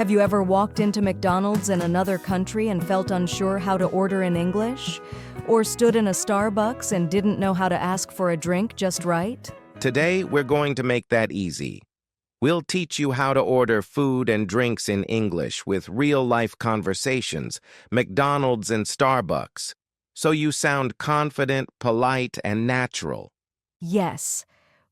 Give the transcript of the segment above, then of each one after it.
Have you ever walked into McDonald's in another country and felt unsure how to order in English? Or stood in a Starbucks and didn't know how to ask for a drink just right? Today, we're going to make that easy. We'll teach you how to order food and drinks in English with real-life conversations, McDonald's and Starbucks, so you sound confident, polite, and natural. Yes.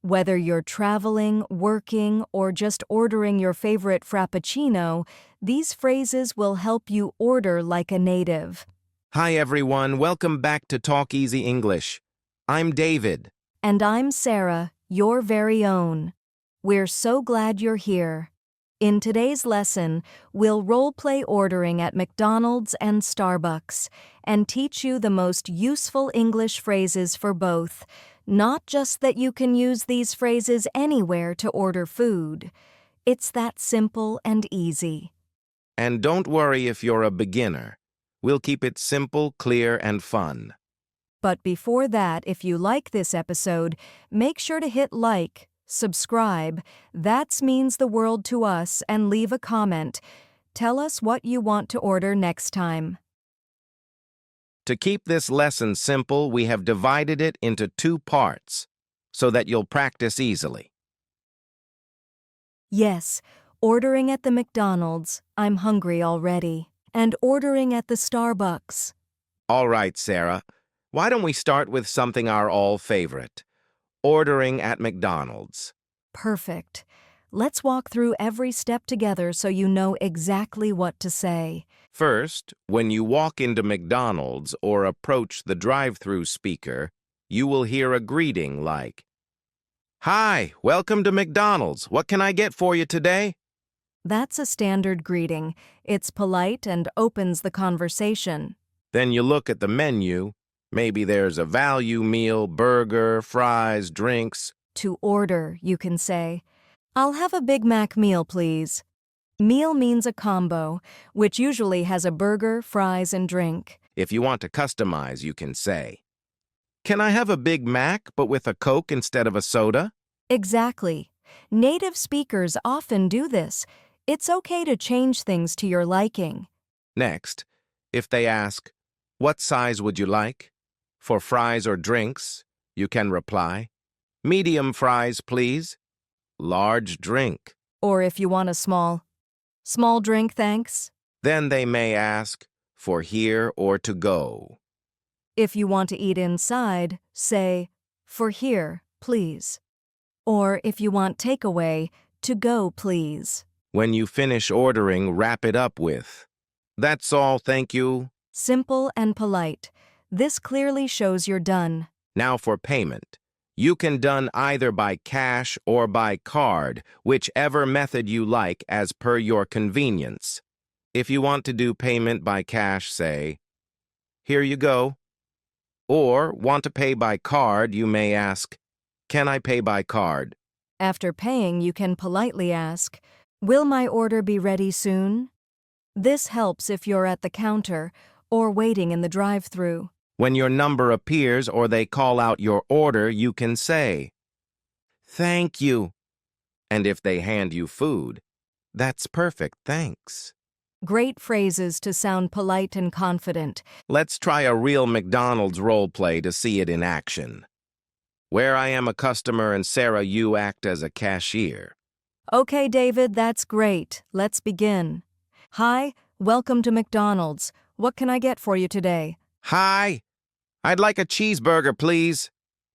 Whether you're traveling, working, or just ordering your favorite Frappuccino, these phrases will help you order like a native. Hi everyone, welcome back to Talk Easy English. I'm David. And I'm Sarah, your very own. We're so glad you're here. In today's lesson, we'll role-play ordering at McDonald's and Starbucks and teach you the most useful English phrases for both. Not just that you can use these phrases anywhere to order food. It's that simple and easy. And don't worry if you're a beginner. We'll keep it simple, clear, and fun. But before that, if you like this episode, make sure to hit like, subscribe. That means the world to us, and leave a comment. Tell us what you want to order next time. To keep this lesson simple, we have divided it into 2 parts so that you'll practice easily. Yes, ordering at the McDonald's, I'm hungry already, and ordering at the Starbucks. All right, Sarah, why don't we start with something our all favorite, ordering at McDonald's. Perfect. Let's walk through every step together so you know exactly what to say. First, when you walk into McDonald's or approach the drive-thru speaker, you will hear a greeting like, "Hi, welcome to McDonald's. What can I get for you today?" That's a standard greeting. It's polite and opens the conversation. Then you look at the menu. Maybe there's a value meal, burger, fries, drinks. To order, you can say, "I'll have a Big Mac meal, please." Meal means a combo, which usually has a burger, fries, and drink. If you want to customize, you can say, "Can I have a Big Mac, but with a Coke instead of a soda?" Exactly. Native speakers often do this. It's okay to change things to your liking. Next, if they ask, "What size would you like?" For fries or drinks, you can reply, "Medium fries, please. Large drink." Or if you want a small drink, thanks. Then they may ask, "For here or to go?" If you want to eat inside, say, "For here, please." Or if you want takeaway, "To go, please." When you finish ordering, wrap it up with, "That's all, thank you." Simple and polite. This clearly shows you're done. Now for payment. You can done either by cash or by card, whichever method you like as per your convenience. If you want to do payment by cash, say, "Here you go." Or want to pay by card, you may ask, "Can I pay by card?" After paying, you can politely ask, "Will my order be ready soon?" This helps if you're at the counter or waiting in the drive-thru. When your number appears or they call out your order, you can say, "Thank you." And if they hand you food, "That's perfect, thanks." Great phrases to sound polite and confident. Let's try a real McDonald's role play to see it in action. Where I am a customer and Sarah, you act as a cashier. Okay, David, that's great. Let's begin. Hi, welcome to McDonald's. What can I get for you today? Hi, I'd like a cheeseburger, please.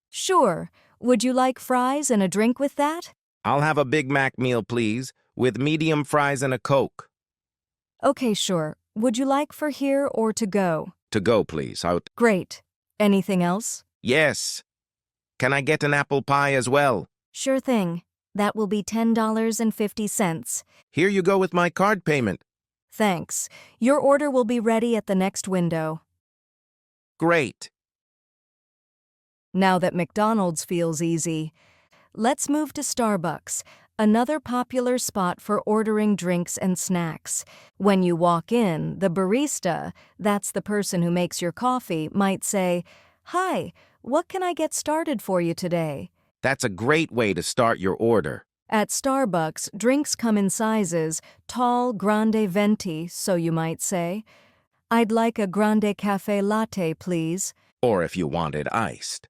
Sure. Would you like fries and a drink with that? I'll have a Big Mac meal, please, with medium fries and a Coke. Okay, sure. Would you like for here or to go? To go, please. Great. Anything else? Yes. Can I get an apple pie as well? Sure thing. That will be $10.50. Here you go with my card payment. Thanks. Your order will be ready at the next window. Great. Now that McDonald's feels easy, let's move to Starbucks, another popular spot for ordering drinks and snacks. When you walk in, the barista, that's the person who makes your coffee, might say, "Hi, what can I get started for you today?" That's a great way to start your order. At Starbucks, drinks come in sizes, tall, grande, venti, so you might say. I'd like a grande cafe latte, please. Or if you want it iced.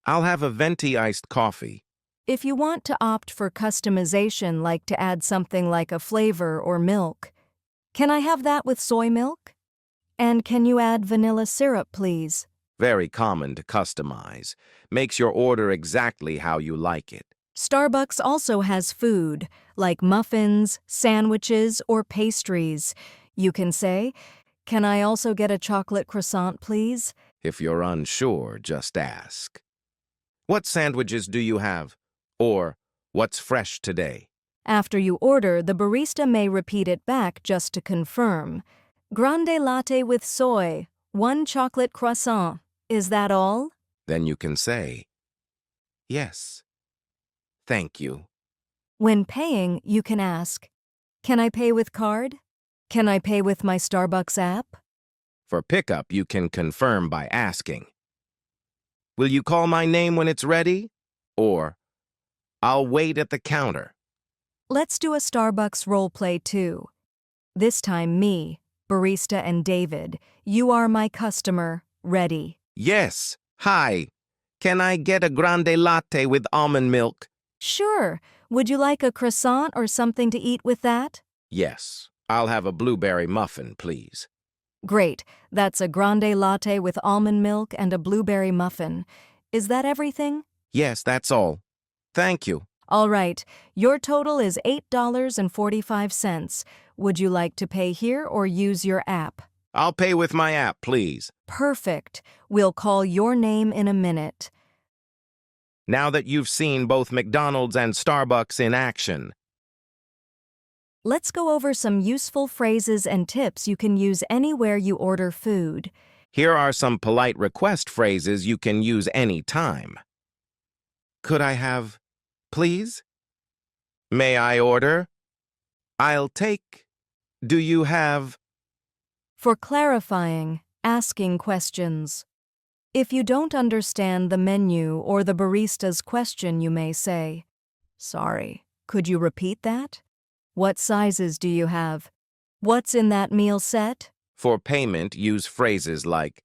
I'll have a venti iced coffee. If you want to opt for customization, like to add something like a flavor or milk, can I have that with soy milk? And can you add vanilla syrup, please? Very common to customize. Makes your order exactly how you like it. Starbucks also has food, like muffins, sandwiches, or pastries. You can say, "Can I also get a chocolate croissant, please?" If you're unsure, just ask. What sandwiches do you have? Or, what's fresh today? After you order, the barista may repeat it back just to confirm. Grande latte with soy, 1 chocolate croissant. Is that all? Then you can say, yes. Thank you. When paying, you can ask, "Can I pay with card? Can I pay with my Starbucks app?" For pickup, you can confirm by asking, will you call my name when it's ready? Or, I'll wait at the counter. Let's do a Starbucks role play too. This time me, barista, and David. You are my customer. Ready? Yes. Hi. Can I get a grande latte with almond milk? Sure. Would you like a croissant or something to eat with that? Yes. I'll have a blueberry muffin, please. Great. That's a grande latte with almond milk and a blueberry muffin. Is that everything? Yes, that's all. Thank you. All right. Your total is $8.45. Would you like to pay here or use your app? I'll pay with my app, please. Perfect. We'll call your name in a minute. Now that you've seen both McDonald's and Starbucks in action, Let's go over some useful phrases and tips you can use anywhere you order food. here are some polite request phrases you can use any time. Could I have, please? May I order? I'll take. Do you have? For clarifying, asking questions. If you don't understand the menu or the barista's question, you may say, "Sorry, could you repeat that? What sizes do you have? What's in that meal set?" For payment, use phrases like,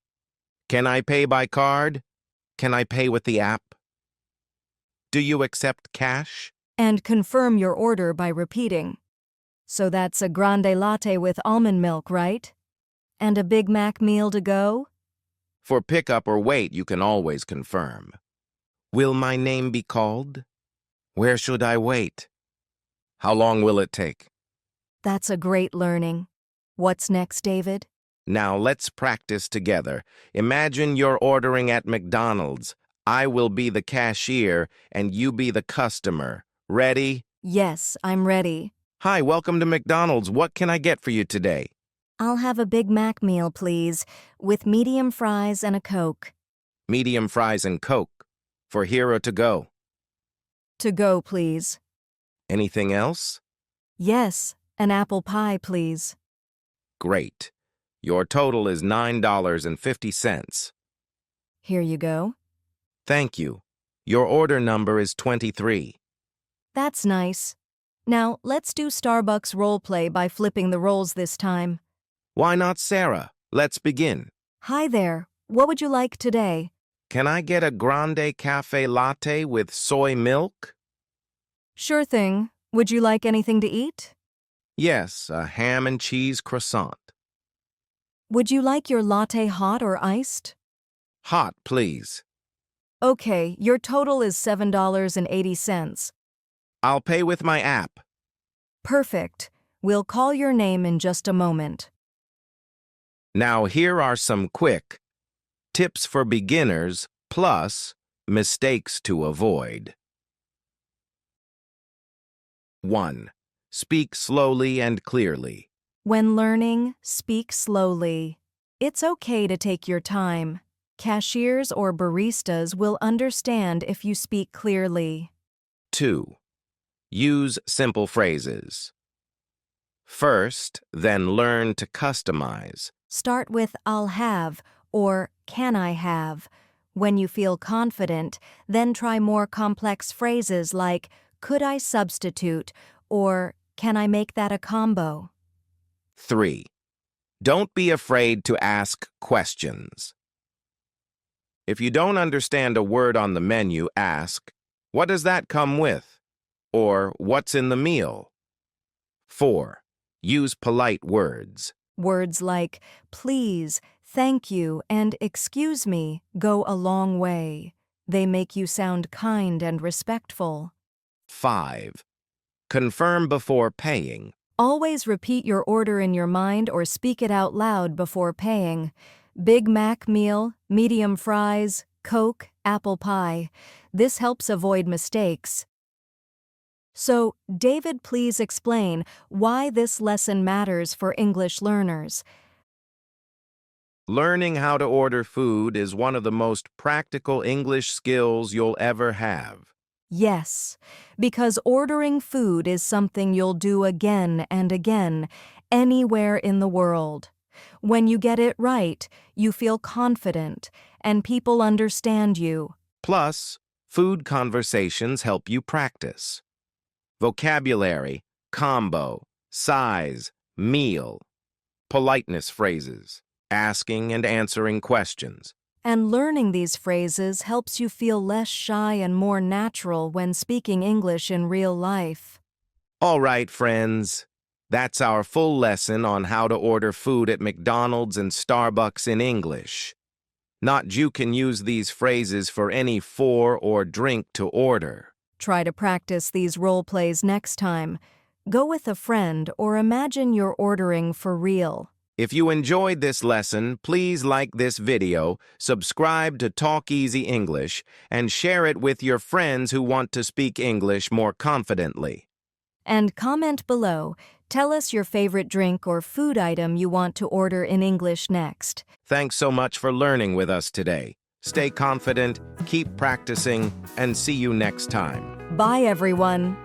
can I pay by card? Can I pay with the app? Do you accept cash? And confirm your order by repeating. "So that's a grande latte with almond milk, right? And a Big Mac meal to go?" For pickup or wait, you can always confirm. Will my name be called? Where should I wait? How long will it take? That's a great learning. What's next, David? Now let's practice together. Imagine you're ordering at McDonald's. I will be the cashier and you be the customer. Ready? Yes, I'm ready. Hi, welcome to McDonald's. What can I get for you today? I'll have a Big Mac meal, please, with medium fries and a Coke. Medium fries and Coke. For here or to go? To go, please. Anything else? Yes, an apple pie, please. Great. Your total is $9.50. Here you go. Thank you. Your order number is 23. That's nice. Now, let's do Starbucks role play by flipping the roles this time. Why not Sarah? Let's begin. Hi there. What would you like today? Can I get a grande cafe latte with soy milk? Sure thing. Would you like anything to eat? Yes, a ham and cheese croissant. Would you like your latte hot or iced? Hot, please. Okay, your total is $7.80. I'll pay with my app. Perfect. We'll call your name in just a moment. Now here are some quick tips for beginners plus mistakes to avoid. 1. Speak slowly and clearly. When learning, speak slowly. It's okay to take your time. Cashiers or baristas will understand if you speak clearly. 2. Use simple phrases. First, then learn to customize. Start with "I'll have" or "Can I have?" When you feel confident, then try more complex phrases like could I substitute, or can I make that a combo? 3. Don't be afraid to ask questions. If you don't understand a word on the menu, ask, "What does that come with?" Or, "What's in the meal?" 4. Use polite words. Words like please, thank you, and excuse me go a long way. They make you sound kind and respectful. 5. Confirm before paying. Always repeat your order in your mind or speak it out loud before paying. Big Mac meal, medium fries, Coke, apple pie. This helps avoid mistakes. So, David, please explain why this lesson matters for English learners. Learning how to order food is one of the most practical English skills you'll ever have. Yes, because ordering food is something you'll do again and again, anywhere in the world. When you get it right, you feel confident, and people understand you. Plus, food conversations help you practice. Vocabulary, combo, size, meal, politeness phrases, asking and answering questions. And learning these phrases helps you feel less shy and more natural when speaking English in real life. All right, friends. That's our full lesson on how to order food at McDonald's and Starbucks in English. Not you can use these phrases for any for or drink to order. Try to practice these role plays next time. Go with a friend or imagine you're ordering for real. If you enjoyed this lesson, please like this video, subscribe to Talk Easy English, and share it with your friends who want to speak English more confidently. And comment below. Tell us your favorite drink or food item you want to order in English next. Thanks so much for learning with us today. Stay confident, keep practicing, and see you next time. Bye, everyone.